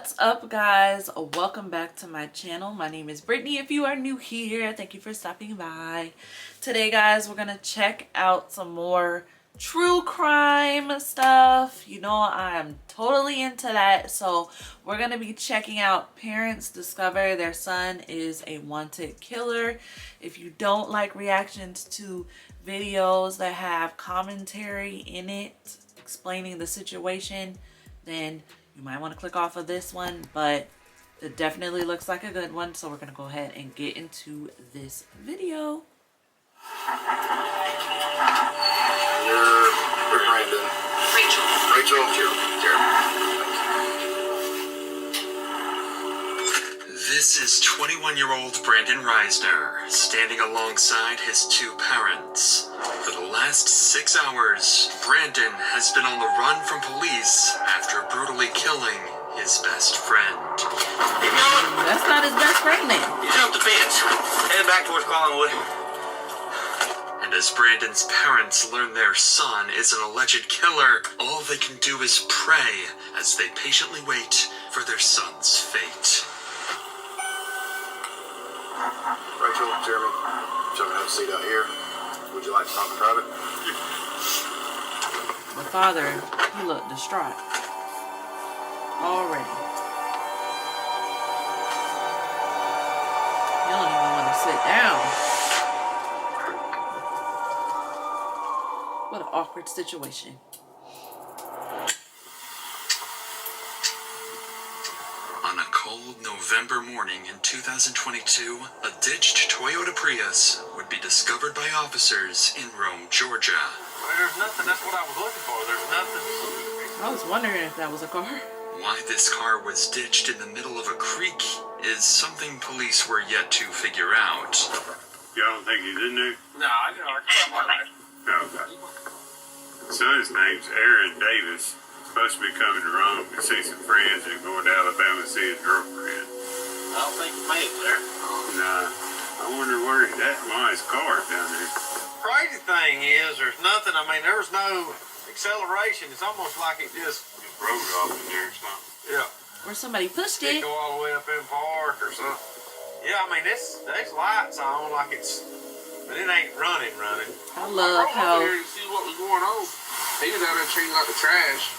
What's up, guys? Welcome back to my channel. My name is Brittany. If you are new here, thank you for stopping by. Today, guys, we're gonna check out some more true crime stuff. You know, I'm totally into that. So we're gonna be checking out parents discover their son is a wanted killer. If you don't like reactions to videos that have commentary in it explaining the situation, then you might want to click off of this one, but it definitely looks like a good one. So we're going to go ahead and get into this video. You're Brandon. Rachel. Jeremy. This is 21-year-old Brandon Reisner, standing alongside his two parents. For the last 6 hours, Brandon has been on the run from police after brutally killing his best friend. That's not his best friend then. You jumped the fence. Headed back towards Collingwood. And as Brandon's parents learn their son is an alleged killer, all they can do is pray as they patiently wait for their son's fate. Rachel, Jeremy, jumping have a seat out here. Would you like to talk in private? The father, he looked distraught already. He don't even want to sit down. What an awkward situation. On a cold November morning in 2022, a ditched Toyota Prius would be discovered by officers in Rome, Georgia. Well, there's nothing. That's what I was looking for. There's nothing. I was wondering if that was a car. Why this car was ditched in the middle of a creek is something police were yet to figure out. Y'all don't think he's in there? No, I didn't know. Okay. Son's name's Aaron Davis. Supposed to be coming to Rome to see some friends and going to Alabama to see his girlfriend. I don't think he made it there. Nah, I wonder where why his car's down there. Crazy thing is, there's nothing. I mean, there was no acceleration. It's almost like it just Road off in there or something. Or somebody pushed didn't it. go all the way up in park or something. Yeah, I mean, there's lights on like it's, but it ain't running. I love how to see what was going on. He was out there changing out the trash.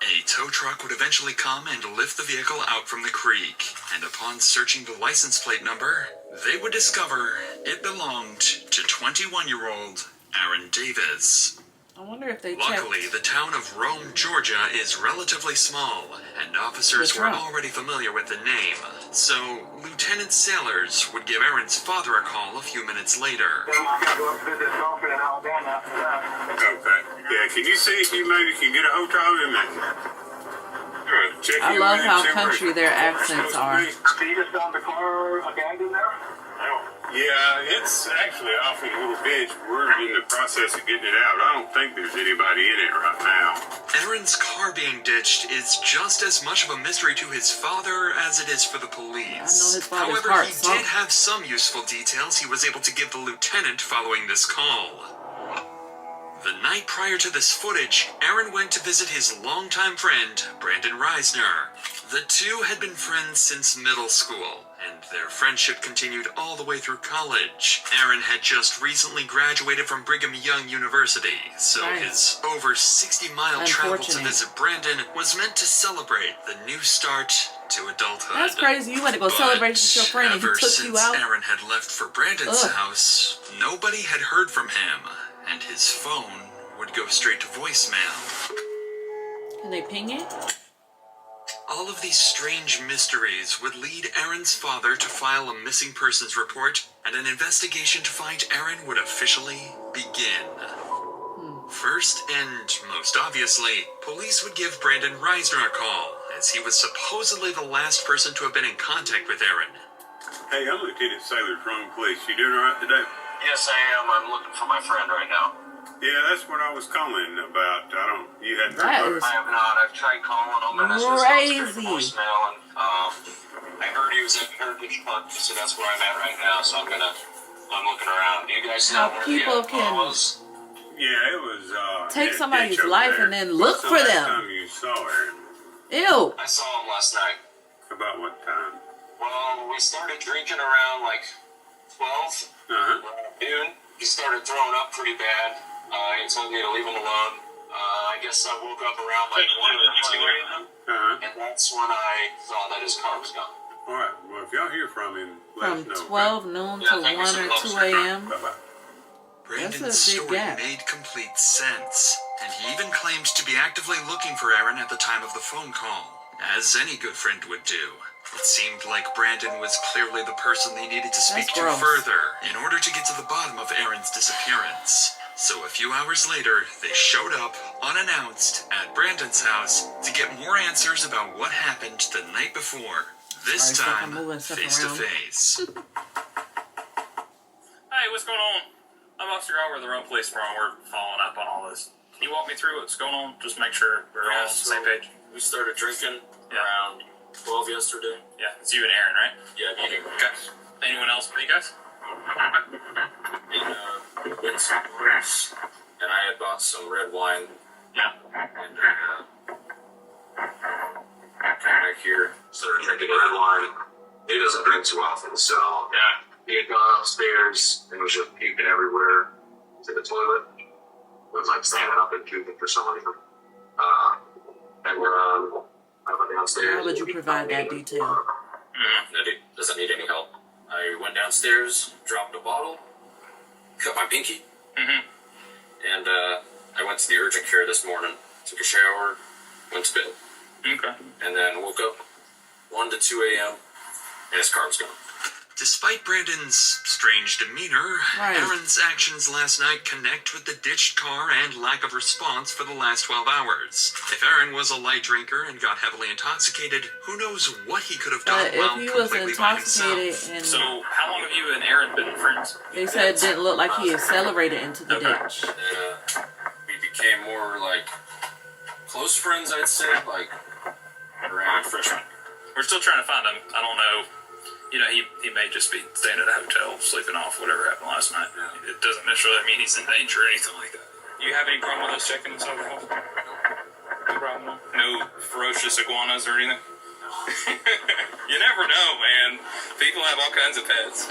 A tow truck would eventually come and lift the vehicle out from the creek, and upon searching the license plate number, they would discover it belonged to 21-year-old Aaron Davis. I wonder if they Luckily, the town of Rome, Georgia is relatively small, and officers were already familiar with the name. So, Lieutenant Sailors would give Aaron's father a call a few minutes later. Okay. Yeah, can you see if you maybe can get a hotel room? I love how country their accents are. Speed us down the car, a gang in there? Yeah, it's actually off in a little ditch. We're in the process of getting it out. I don't think there's anybody in it right now. Aaron's car being ditched is just as much of a mystery to his father as it is for the police. I know his father's However, heart he sunk. did have some useful details he was able to give the lieutenant following this call. The night prior to this footage, Aaron went to visit his longtime friend, Brandon Reisner. The two had been friends since middle school, and their friendship continued all the way through college. Aaron had just recently graduated from Brigham Young University, so his over 60-mile travel to visit Brandon was meant to celebrate the new start to adulthood. That's crazy. You went to go celebrate with your friend and he ever took you since out. Aaron had left for Brandon's house, nobody had heard from him, and his phone would go straight to voicemail. Can they ping it? All of these strange mysteries would lead Aaron's father to file a missing persons report, and an investigation to find Aaron would officially begin. First, and most obviously, police would give Brandon Reisner a call, as he was supposedly the last person to have been in contact with Aaron. Hey, I'm Lieutenant Sailors, Rome Police. You doing all right today? Yes, I am. I'm looking for my friend right now. Yeah, that's what I was calling about. You hadn't That heard is I have not. I've tried calling him, and it's just gone straight to crazy. voicemail. And I heard he was at Heritage Park, so that's where I'm at right now. So I'm looking around. Do you guys How know where people the can was? Yeah, it was take that somebody's ditch over life there. and then look When's the for last them. time you saw her? Ew. I saw him last night. we started drinking around like 12 noon. He started throwing up pretty bad. He told me to leave him alone. I guess I woke up around like 1 or 2 a.m. And that's when I saw that his car was gone. All right. Well, if y'all hear from him, let From us know. 12 noon to 1 or 2 a.m. Bye-bye. Brandon's That's a big story gap. made complete sense, and he even claimed to be actively looking for Aaron at the time of the phone call, as any good friend would do. It seemed like Brandon was clearly the person they needed to speak to gross. further in order to get to the bottom of Aaron's disappearance. So a few hours later, they showed up, unannounced, at Brandon's house to get more answers about what happened the night before. This Sorry, time, moving stuff face to around. face. Hey, what's going on? I'm Officer Albert, the Rome Police Department. We're following up on all this. Can you walk me through what's going on? Just make sure we're all on the same page. We started drinking around 12 yesterday. Yeah, it's you and Aaron, right? Yeah, meeting. Okay. Anyone else with you guys? And we went some bars, and I had bought some red wine. Yeah. And came back here, started drinking red wine. He doesn't drink too often, so Yeah. he had gone upstairs and was just puking everywhere to the toilet. Was like standing up and puking for some reason. And I went downstairs. How would you provide that detail? Doesn't need any help. I went downstairs, dropped a bottle, cut my pinky, and I went to the urgent care this morning, took a shower, went to bed, Okay. and then woke up 1 to 2 a.m. and his car was gone. Despite Brandon's strange demeanor, Right. Aaron's actions last night connect with the ditched car and lack of response for the last 12 hours. If Aaron was a light drinker and got heavily intoxicated, who knows what he could have done But while if he was completely by intoxicated himself. and So, how long have you and Aaron been friends? they said it didn't look like he accelerated into the ditch. We became more like close friends, I'd say, like around freshman. We're still trying to find him. I don't know. You know, he may just be staying at a hotel, sleeping off whatever happened last night. It doesn't necessarily mean he's in danger or anything like that. You have any problem with us checking inside the house? No problem. No ferocious iguanas or anything? You never know, man. People have all kinds of pets.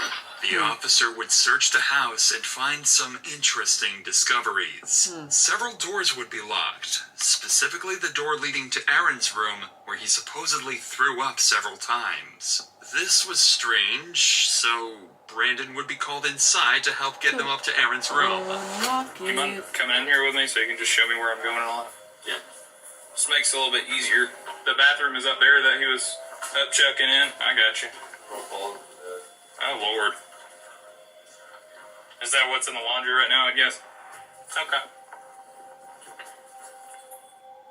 The officer would search the house and find some interesting discoveries. Several doors would be locked, specifically the door leading to Aaron's room, where he supposedly threw up several times. This was strange, so Brandon would be called inside to help get them up to Aaron's room. You mind coming in here with me so you can just show me where I'm going and all that? Yeah. This makes it a little bit easier. The bathroom is up there that he was up checking in. I got you. Oh, Lord. Is that what's in the laundry right now, I guess? Okay.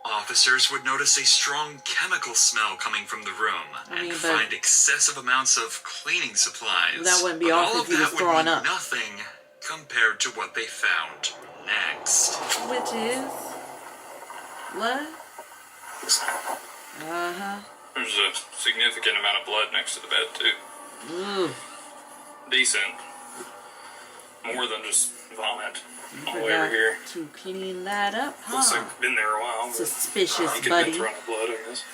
Officers would notice a strong chemical smell coming from the room and but find excessive amounts of cleaning supplies. that wouldn't be But off all if of he was that would throwing mean up. nothing compared to what they found next. Which is what? There's a significant amount of blood next to the bed, too. Ooh. Decent. More than just vomit all the way Forgot over here. to clean that up, Looks huh? like it's been there a while. But Suspicious, he could have buddy. been throwing up blood, I guess.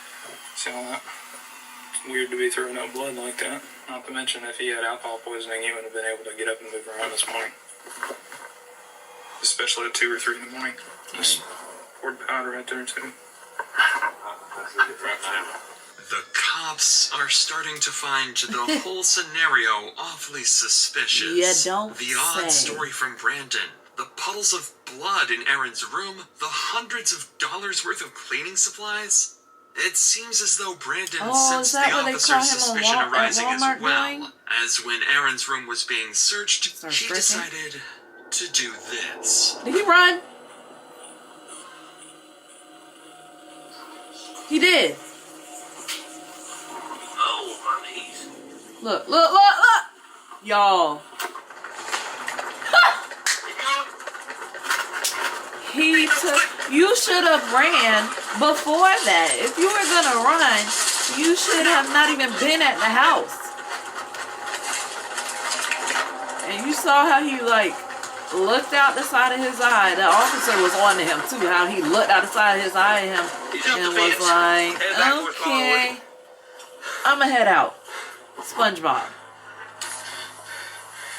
See all that? It's weird to be throwing up blood like that. Not to mention, if he had alcohol poisoning, he wouldn't have been able to get up and move around this morning. Especially at 2 or 3 in the morning. Just poured powder right there, too. The cops are starting to find the whole scenario awfully suspicious. You don't The odd say. story from Brandon, the puddles of blood in Aaron's room, the hundreds of dollars worth of cleaning supplies. It seems as though Brandon Oh, is sensed that the what they call officer's him on suspicion at arising as Walmart well, doing? as when Aaron's room was being searched, Starts he freaking? decided to do this. Did he run? He did. Look, look, look, look! Y'all. He took, you should have ran before that. If you were gonna run, you should have not even been at the house. And you saw how he like looked out the side of his eye. The officer was on to him too, how he looked out the side of his eye at him and was like, okay, I'ma head out. SpongeBob.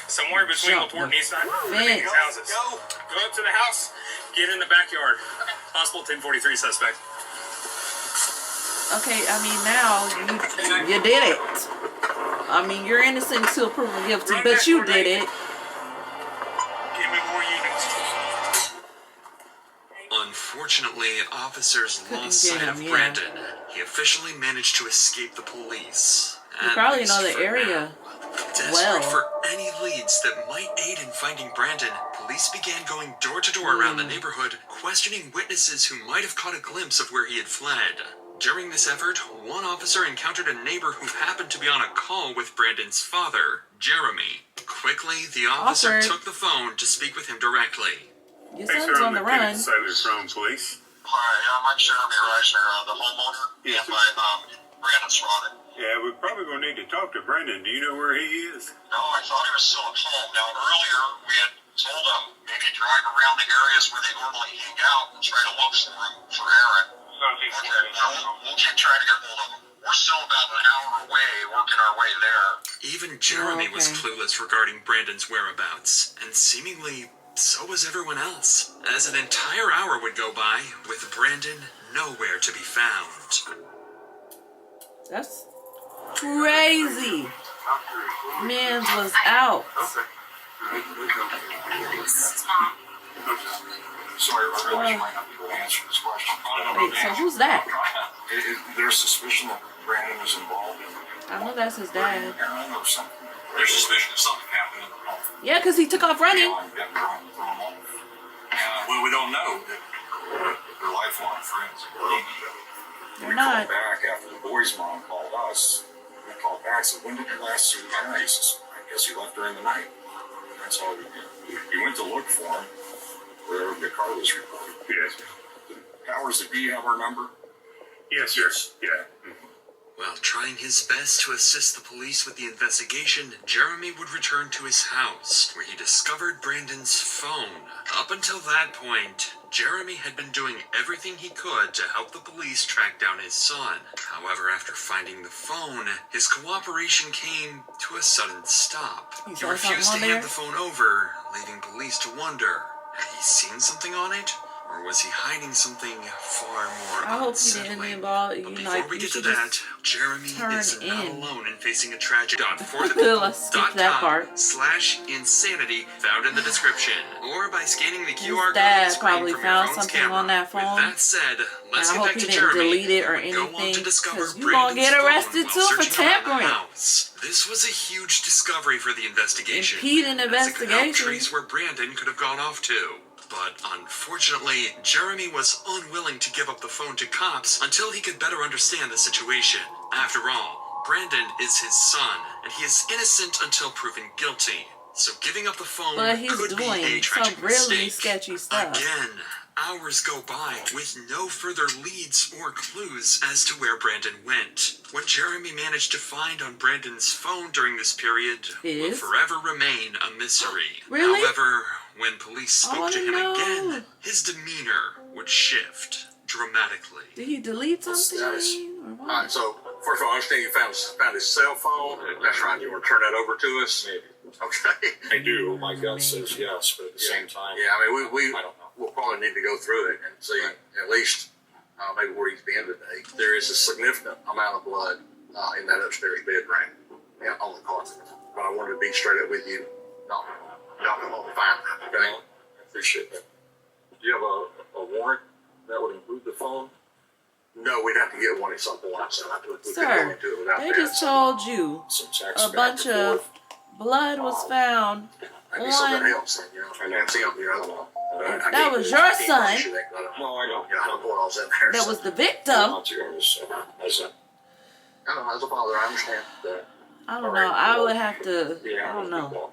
Somewhere between Jump LaPorte and Eastside. fence. These houses. Go up to the house. Get in the backyard. Possible 1043 suspect. Okay, I mean, now you did it. I mean, you're innocent until proven guilty, but you did it. Give me more units. Unfortunately, officers Couldn't lost get sight him, of yeah. Brandon. He officially managed to escape the police. You at probably least know the for area now. Desperate well. for any leads that might aid in finding Brandon, police began going door to door around the neighborhood, questioning witnesses who might have caught a glimpse of where he had fled. During this effort, one officer encountered a neighbor who happened to be on a call with Brandon's father, Jeremy. Quickly, the officer Awkward. took the phone to speak with him directly. Your Hey, son's sir, on I'm the run. Lieutenant Sailor from police. Hi, I'm Jeremy Reisner, the homeowner, Yes, and my Brandon's father. Yeah, we're probably going to need to talk to Brendan. Do you know where he is? No, I thought he was still at home. Now, earlier we had told him maybe drive around the areas where they normally hang out and try to look for him, for Aaron. Okay, we'll keep trying to get hold of him. We're still about an hour away, working our way there. Even Jeremy was okay. clueless regarding Brandon's whereabouts, and seemingly so was everyone else, as an entire hour would go by with Brandon nowhere to be found. That's crazy. Mans was out. Sorry, I realize you might not be able to answer this question. Wait, so who's that? There's suspicion that Brandon was involved in I know that's his dad. Aaron or something. There's suspicion of something happened in the home. Yeah, because he took off running. Well, we don't know. They're lifelong friends. They're not. Back after the boy's mom called us. We called back, said, when did you last see Aaron? He says, I guess he left during the night. That's all we did. We went to look for him where the car was reported. Yes. Powers, do you have our number? Yes, sir. Yeah. While trying his best to assist the police with the investigation, Jeremy would return to his house, where he discovered Brandon's phone. Up until that point, Jeremy had been doing everything he could to help the police track down his son. However, after finding the phone, his cooperation came to a sudden stop. He He saw refused to something on hand there? the phone over, leaving police to wonder, had he seen something on it? Or was he hiding something far more I hope he unsettling? didn't involve you. But Know, before like, we you get to should that, just Jeremy turn is not in. alone in facing a tragedy. Let's skip that part. /insanity found in the description, or by scanning the QR code on dad the screen probably from found your phone's something camera. on that phone. With that said, let's And I get hope back he to didn't Jeremy. delete it or and go on anything, to discover 'cause you gonna Brandon's get arrested phone too while for searching around the tampering. house. This was a huge discovery for the investigation. Impeding as it could help investigation. trace where Brandon could have gone off to. But unfortunately, Jeremy was unwilling to give up the phone to cops until he could better understand the situation. After all, Brandon is his son, and he is innocent until proven guilty. So giving up the phone But he's could be doing a tragic some really mistake. sketchy stuff. Again, hours go by with no further leads or clues as to where Brandon went. What Jeremy managed to find on Brandon's phone during this period will Is? forever remain a mystery. Really? However, when police I spoke to wanna him know. again, his demeanor would shift dramatically. Did he delete something Status. or what? Alright, so first of all, I understand you found his cell phone. That's right. You want to turn that over to us? Maybe. Okay. I do. My gut says yes, but at the same time, Yeah, I mean, we I don't know. we'll probably need to go through it and see at least maybe where he's been today. There is a significant amount of blood in that upstairs bedroom, on the carpet. But I wanted to be straight up with you. No, y'all come on, fine. Okay. I appreciate that. Do you have a warrant that would include the phone? No, we'd have to get one at some point. So we couldn't go Sir, into it without they that. just told you Some text a back bunch and of forth? blood was found Maybe somebody on. else, and that's him, you know. That was your son. No, I know. You know, I don't know what else in there. That so. was the I'm victim. not too as a I don't know, as a father, I understand that. I don't know. I would have to. I don't know.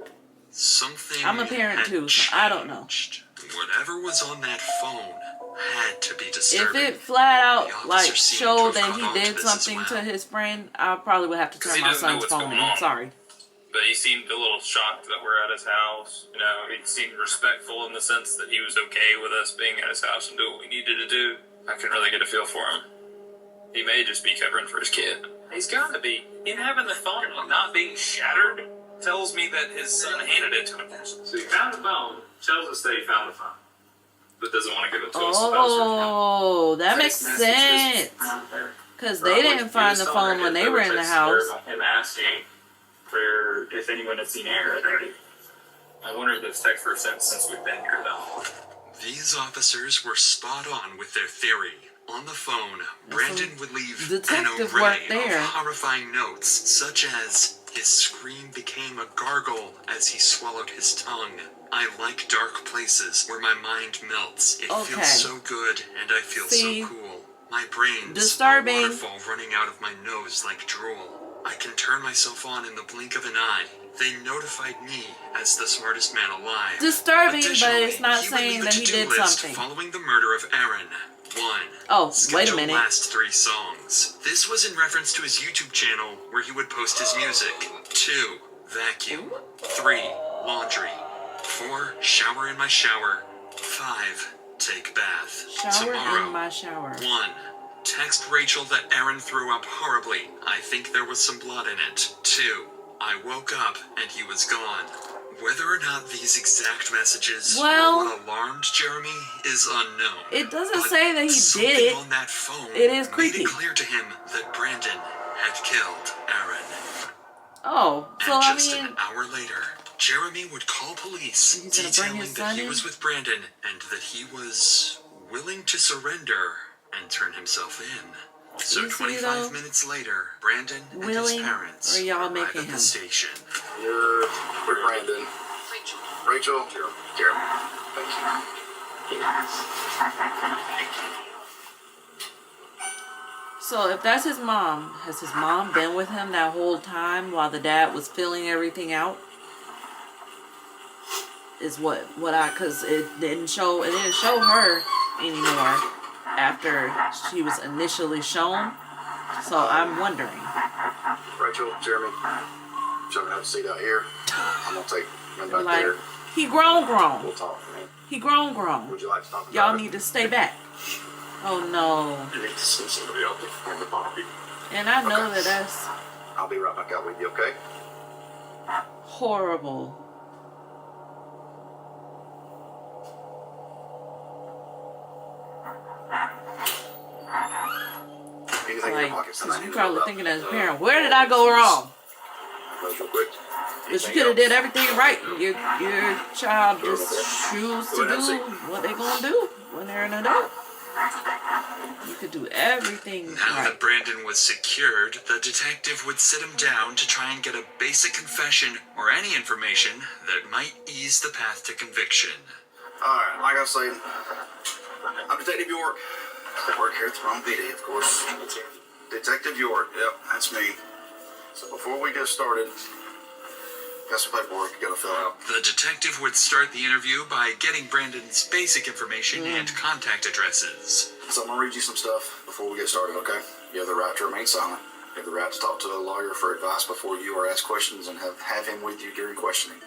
Something I'm a parent had too, so I don't know. changed. Whatever was on that phone had to be If disturbing. it flat The out officer like seemed to showed have that caught he on to did this as something to well. his friend, I probably would have to 'Cause turn he my doesn't know son's what's phone going in. on. Sorry. But he seemed a little shocked that we're at his house. You know, he seemed respectful in the sense that he was okay with us being at his house and doing what we needed to do. I couldn't really get a feel for him. He may just be covering for his kid. He's got to be. Him having the phone not being shattered tells me that his son handed it to him. So he found the phone, tells us that he found the phone, but doesn't want to give it to us. Oh, that makes sense. Because they didn't find the phone when they were in the house. Him asking for if anyone had seen Aaron. I wonder if this text were sent since we've been here, though. These officers were spot on with their theory. On the phone, Brandon would leave an detective array work of there. horrifying notes, such as, his scream became a gargle as he swallowed his tongue. I like dark places where my mind melts. It feels so good, and I feel so cool. My brain's disturbing. a waterfall running out of my nose like drool. I can turn myself on in the blink of an eye. They notified me as the smartest man alive. Disturbing, but it's not he would saying leave a that he to-do did list something. following the murder of Aaron. 1. Oh, Schedule wait a minute. last 3 songs. This was in reference to his YouTube channel where he would post his music. 2. Vacuum. 3. Laundry. 4. Shower in my shower. 5. Take bath. Shower Tomorrow. in my shower. 1. Text Rachel that Aaron threw up horribly. I think there was some blood in it. 2. I woke up and he was gone. Whether or not these exact messages were what alarmed Jeremy is unknown. It doesn't say that he something did it. on that phone It is creepy. made it clear to him that Brandon had killed Aaron. Oh, so And I just mean, an hour later, Jeremy would call police he's gonna bring detailing his that son he in? was with Brandon and that he was willing to surrender and turn himself in. So You see, 25 though? minutes later, Brandon and Willing, his parents or y'all arrive making at the him? station. You're with Brandon. Rachel. Jeremy. Thank you. so if that's his mom, has his mom been with him that whole time while the dad was filling everything out? Is what I, cause it didn't show her anymore after she was initially shown. So I'm wondering. Rachel, Jeremy. Show me how to seat out here. I'm gonna take him back Like, there. he grown. We'll talk, man. He grown. Would you like to talk about Y'all it? need to stay back. Oh no. You need to send somebody else in the body. And I know that that's I'll be right back out with you, okay? horrible. Anything in your Like, pockets that I cause need you to know probably about? thinking as a parent, where did I go wrong? Real quick. But you could have did everything right. Your child just choose to do what they gonna do when they're an adult. You could do everything Now right. that Brandon was secured, the detective would sit him down to try and get a basic confession or any information that might ease the path to conviction. Alright, like I was saying, I'm Detective York. I work here at the Rome PD, of course. Detective York, yep, that's me. So before we get started, got some paperwork you gotta fill out. The detective would start the interview by getting Brandon's basic information and contact addresses. So I'm gonna read you some stuff before we get started, okay? You have the right to remain silent. You have the right to talk to a lawyer for advice before you are asked questions and have him with you during questioning.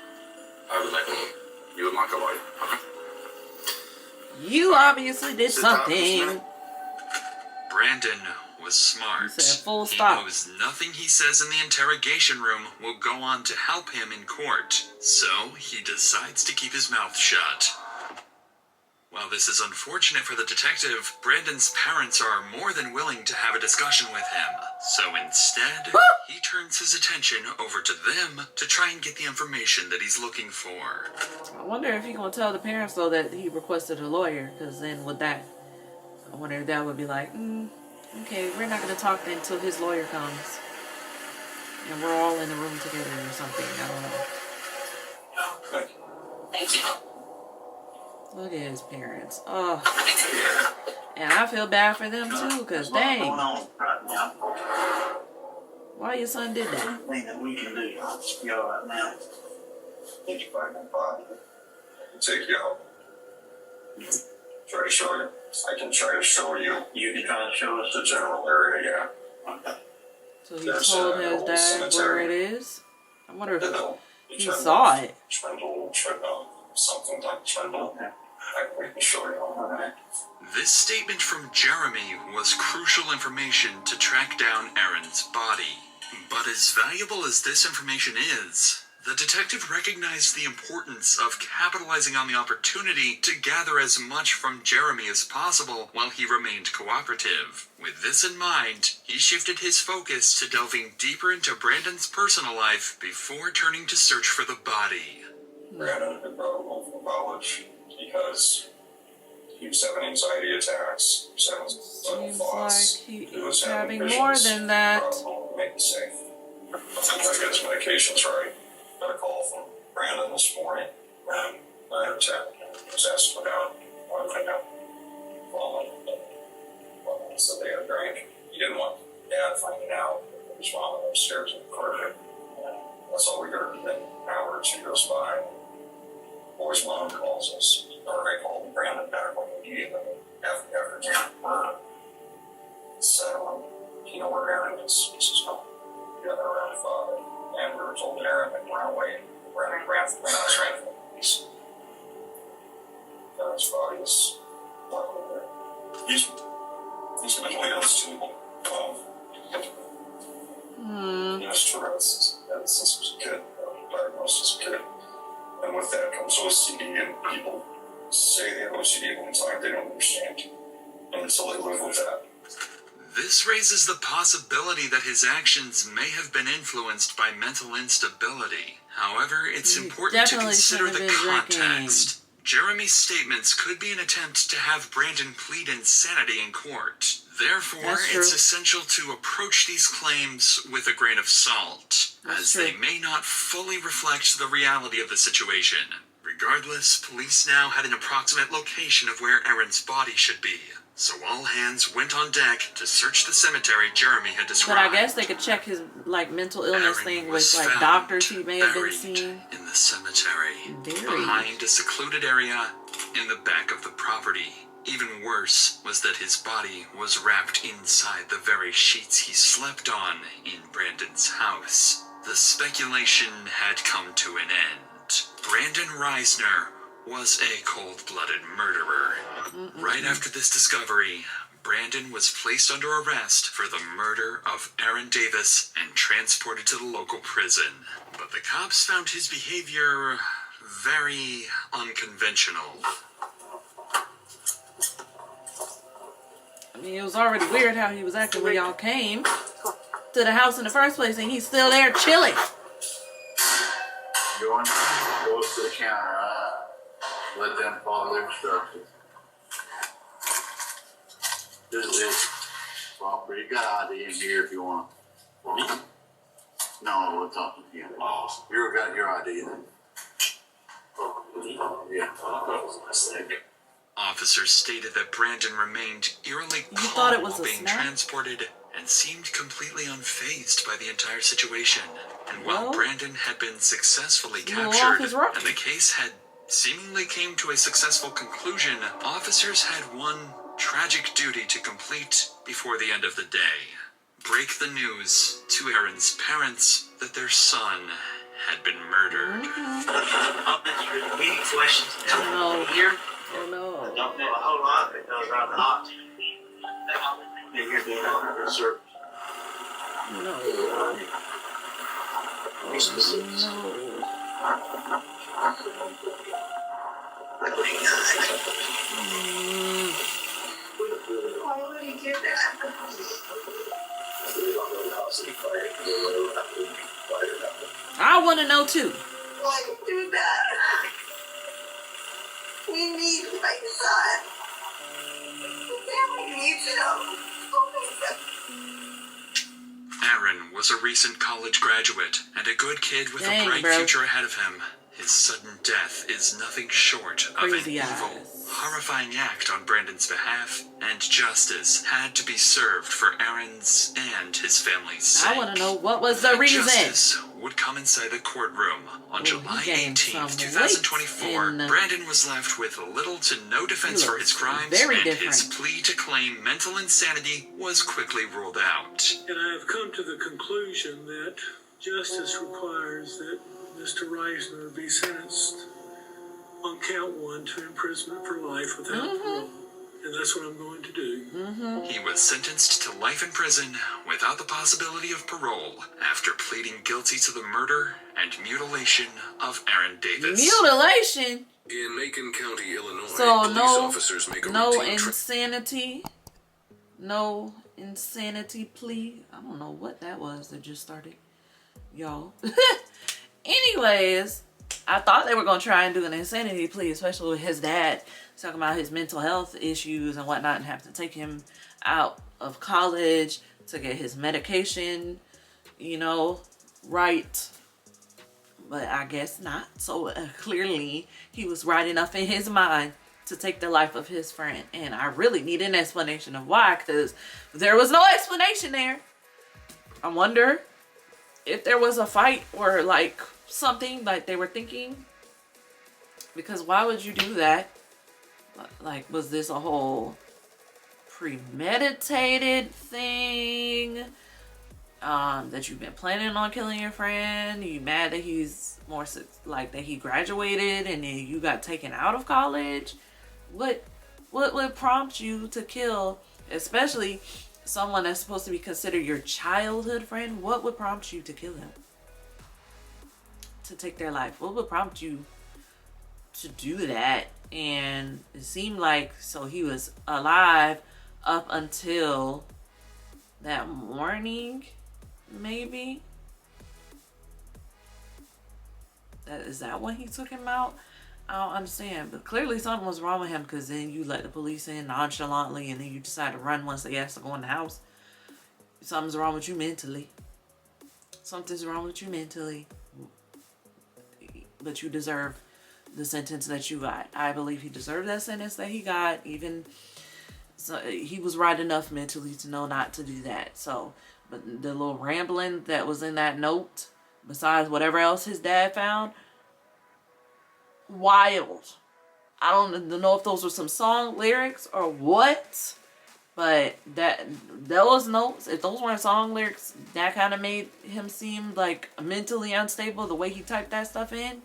I would like a You would like a lawyer, okay? You obviously did Sit down, something. Brandon was smart. He said full He stop. knows nothing he says in the interrogation room will go on to help him in court, so he decides to keep his mouth shut. While this is unfortunate for the detective, Brandon's parents are more than willing to have a discussion with him. So instead, he turns his attention over to them to try and get the information that he's looking for. I wonder if he gonna tell the parents though that he requested a lawyer, because then with that, I wonder if that would be like, okay, we're not gonna talk until his lawyer comes, and we're all in the room together or something. I don't know. Thank you. Look at his parents. Oh, and I feel bad for them too, cause dang, Going on right now. why your son did that? Anything that we can do, you know, right now. Thank you for my body. Take you out. Try to show you. I can try to show you You can try to show us the general area, yeah. Okay. So he There's told an his old dad cemetery. where it is. I wonder The if mill. he saw it. Trindle, something like Trindle. Okay. I'm pretty sure on that. This statement from Jeremy was crucial information to track down Aaron's body. But as valuable as this information is, the detective recognized the importance of capitalizing on the opportunity to gather as much from Jeremy as possible while he remained cooperative. With this in mind, he shifted his focus to delving deeper into Brandon's personal life before turning to search for the body. Brandon had been brought home from college because he was having anxiety attacks, he was having sudden Seems thoughts. like he was is having having more visions. than that. Brought him home to make him safe. I think I got his medications right. Got a call from Brandon this morning, and I had a chat. He was asking about one thing out falling. Well, so they had a drink. He didn't want Dad finding out that his mom was upstairs in the corridor. That's all we heard. And then an hour or two goes by. Boy's mom calls us, or I called Brandon back when we needed him after murder. So, you know where Aaron is? He says, no. The other around 5. And we were told that Aaron had run away. Ran from the police. Aaron's body is luckily there. He's mentally unstable. He has Tourette's since he was a kid, diagnosed as a kid. And with that comes OCD, and people say they have OCD one time, they don't understand. And so they live with that. This raises the possibility that his actions may have been influenced by mental instability. However, it's important to consider the context. Jeremy's statements could be an attempt to have Brandon plead insanity in court. Therefore, it's essential to approach these claims with a grain of salt, as they may not fully reflect the reality of the situation. Regardless, police now had an approximate location of where Aaron's body should be. So all hands went on deck to search the cemetery Jeremy had described. But I guess they could check his mental illness thing with doctors he may have been seeing. In the cemetery, behind a secluded area in the back of the property. Even worse was that his body was wrapped inside the very sheets he slept on in Brandon's house. The speculation had come to an end. Brandon Reisner was a cold-blooded murderer. Right after this discovery, Brandon was placed under arrest for the murder of Aaron Davis and transported to the local prison. But the cops found his behavior very unconventional. I mean, it was already weird how he was acting when y'all came to the house in the first place, and he's still there chilling. Go up to the counter, let them follow their instructions. This is proper. You got ID in here if you want. Me? No, we're talking to you. You got your ID in there. Yeah. Officers stated that Brandon remained eerily calm while being transported and seemed completely unfazed by the entire situation. And while Brandon had been successfully captured and the case had seemingly came to a successful conclusion, officers had one tragic duty to complete before the end of the day. Break the news to Aaron's parents that their son had been murdered. Any questions? No. Here? Oh no. I don't know a whole lot because I'm not. Been here doing all the research. No. Be specific. Why would he do that? I want to know too. Why do that? We need my son. The family needs him. Aaron was a recent college graduate and a good kid with a bright future ahead of him. His sudden death is nothing short of an evil, horrifying act on Brandon's behalf, and justice had to be served for Aaron's and his family's sake. I want to know what was the reason. Justice would come inside the courtroom on July 18th, 2024. Brandon was left with little to no defense for his crimes, and his plea to claim mental insanity was quickly ruled out. And I have come to the conclusion that justice requires that Mr. Reisner be sentenced on count 1 to imprisonment for life without parole. And that's what I'm going to do. He was sentenced to life in prison without the possibility of parole after pleading guilty to the murder and mutilation of Aaron Davis. Mutilation? In Macon County, Illinois, so police officers make a insanity. No insanity plea. I don't know what that was that just started, y'all. Anyways, I thought they were going to try and do an insanity plea, especially with his dad talking about his mental health issues and whatnot, and have to take him out of college to get his medication, you know, right. But I guess not. So clearly he was right enough in his mind to take the life of his friend. And I really need an explanation of why, because there was no explanation there. I wonder if there was a fight or like something like they were thinking. Because why would you do that? Like, was this a whole premeditated thing? That you've been planning on killing your friend? Are you mad that he's more like that he graduated and then you got taken out of college? What would prompt you to kill, especially someone that's supposed to be considered your childhood friend? What would prompt you to kill him? To take their life? What would prompt you to do that? And it seemed like, so he was alive up until that morning, maybe. Is that when he took him out? I don't understand, but clearly something was wrong with him, because then you let the police in nonchalantly and then you decide to run once they ask to go in the house. Something's wrong with you mentally. Something's wrong with you mentally. But you deserve the sentence that you got. I believe he deserved that sentence that he got. Even so, he was right enough mentally to know not to do that. So, but the little rambling that was in that note, besides whatever else his dad found, wild. I don't know if those were some song lyrics or what, but those notes, if those weren't song lyrics, that kind of made him seem like mentally unstable, the way he typed that stuff in.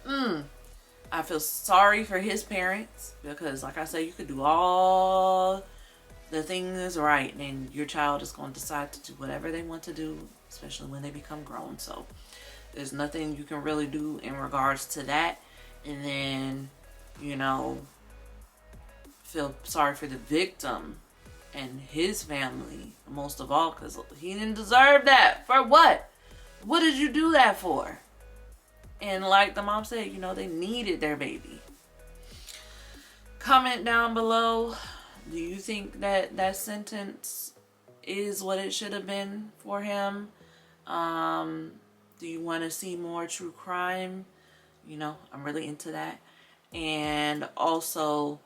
I feel sorry for his parents, because like I said, you could do all the things right and your child is going to decide to do whatever they want to do, especially when they become grown. So there's nothing you can really do in regards to that. And then, you know, feel sorry for the victim and his family most of all, because he didn't deserve that. For what? What did you do that for? And like the mom said, you know, they needed their baby. Comment down below. Do you think that that sentence is what it should have been for him? Do you want to see more true crime? You know, I'm really into that. And also,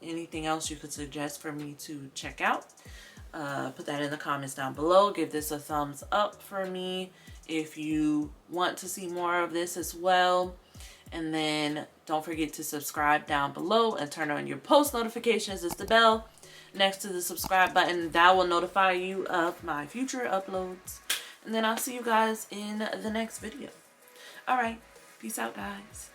anything else you could suggest for me to check out, put that in the comments down below. Give this a thumbs up for me if you want to see more of this as well. And then don't forget to subscribe down below and turn on your post notifications. It's the bell next to the subscribe button. That will notify you of my future uploads. And then I'll see you guys in the next video. All right. Peace out, guys.